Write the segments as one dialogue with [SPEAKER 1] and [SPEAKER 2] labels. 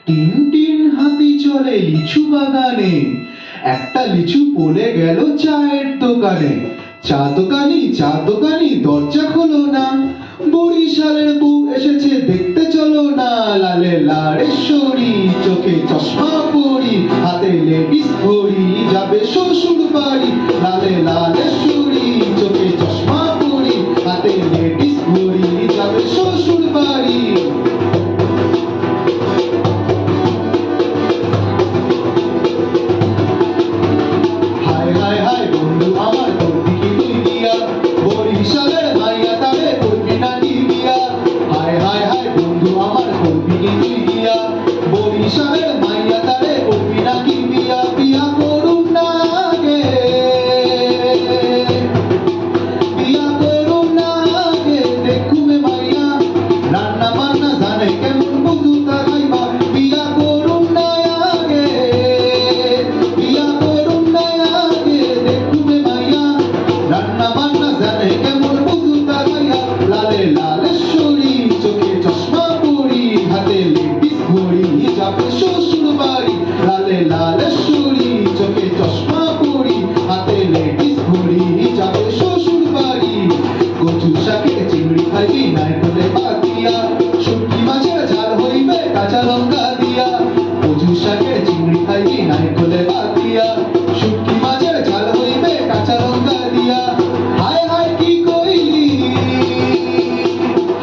[SPEAKER 1] Tin tin হাতি চলে লিচু বাগানে, একটা লিচু পড়ে গেল চায়ের দোকানে। চা দোকানি দরজা খোলো না, বরিশালের বউ এসেছে দেখতে চলো না। লালে লাড়েশ্বরী, চোখে চশমা পরি, হাতে লেডিস ঘড়ি, যাবে শ্বশুর বাড়ি। লালে লালেশ্বরী, চোখে চশমা পরি, হাতে লেডিস ঘড়ি, যাবে শ্বশুর বাড়ি। হায় হায় হায় বন্ধু আমার, করবি কি তুই বিয়া? বরিশালের মাইয়া তারে করবি নাকি বিয়া? হায় হায় হায় বন্ধু আমার, করবি কি তুই বিয়া? বরিশালের মাইয়া তারে করবি নাকি বিয়া? বিয়া করুন না আগে, বিয়া করুন না আগে, দেখুমে মাইয়া রান্না বান্না জানে কেমন বুঝু তা খাইবা। বিয়া করুন না আগে, বিয়া করুন না আগে, দেখুমে মাইয়া রান্না বান্না জানে কেমন বুঝু তা খাইয়া। লালে লালেশ্বরী, চোখে চশমা পরি, হাতে লেডিস ঘড়ি, যাবে শ্বশুর বাড়ি। লালে লালেশ্বরী, চোখে চশমা পরি, হাতে লেডিস ঘড়ি, যাবে শ্বশুর বাড়ি। কচু শাকে চিংড়ি খাইবি নারকেলে পাতিয়া, শুটকি মাছের ঝাল হইবে কাঁচা লঙ্কা দিয়া। কচু শাকে চিংড়ি খাইবি নারকেলে পাতিয়া, শুটকি মাছের ঝাল হইবে কাঁচা লঙ্কা দিয়া। হায় হায় কি কইলি,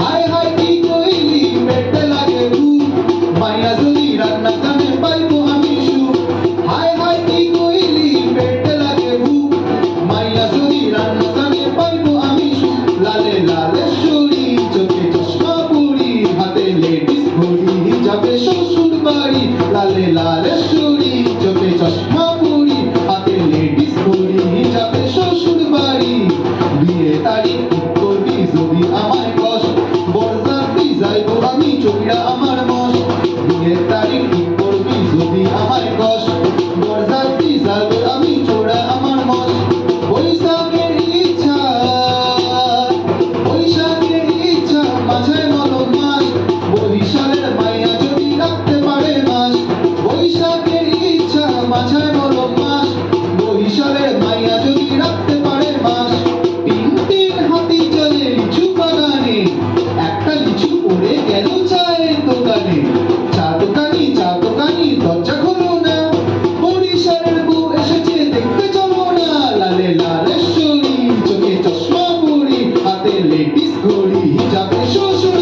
[SPEAKER 1] হায় হায় কি কইলি, পেটে লাগে ভূত, মাইয়া যদি রান্না জানে পাইবো আমি সুখ। হায় হায় কি কইলি, পেটে লাগে ভূত, মাইয়া যদি রান্না জানে পাইবো আমি সুখ। লালে লালেশ্বরী, চোখে চশমা পরি, হাতে লেডিস ঘড়ি, যাবে শ্বশুর বাড়ি। লালে লালেশ্বরী, চোখে চশমা পরি, হাতে লেডিস ঘড়ি, যাবে শ্বশুর বাড়ি। বিয়ে তারিখ ঠিক করবি যদি আমায় কস, বরযাত্রী যাইবো আমি চড়িয়া আমার মস। বিয়ে তারিখ ঠিক করবি যদি আমায় কস, বরযাত্রী যাইবো আমি চড়া আমার মস। বৈশাখের ইচ্ছা, বৈশাখের ইচ্ছা, মাঝায় মলম মাস, বরিশালের মাইয়া যদি রাখতে পারে মাস। বৈশাখের ইচ্ছা, মাঝায় মলম মাস, বরিশালের মাইয়া যদি রাখতে পারে মাস। তিন তিন হাতি চলে লিচু বাগানে, একটা লিচু পড়ে গেল চায়ের দোকানে। চা দোকানি দরজা খোলো না, বরিশালের বউ এসেছে দেখতে চলো না। লালে লালেশ্বরী, চোখে চশমা পরি, হাতে লেডিস ঘড়ি, যাবে শ্বশুর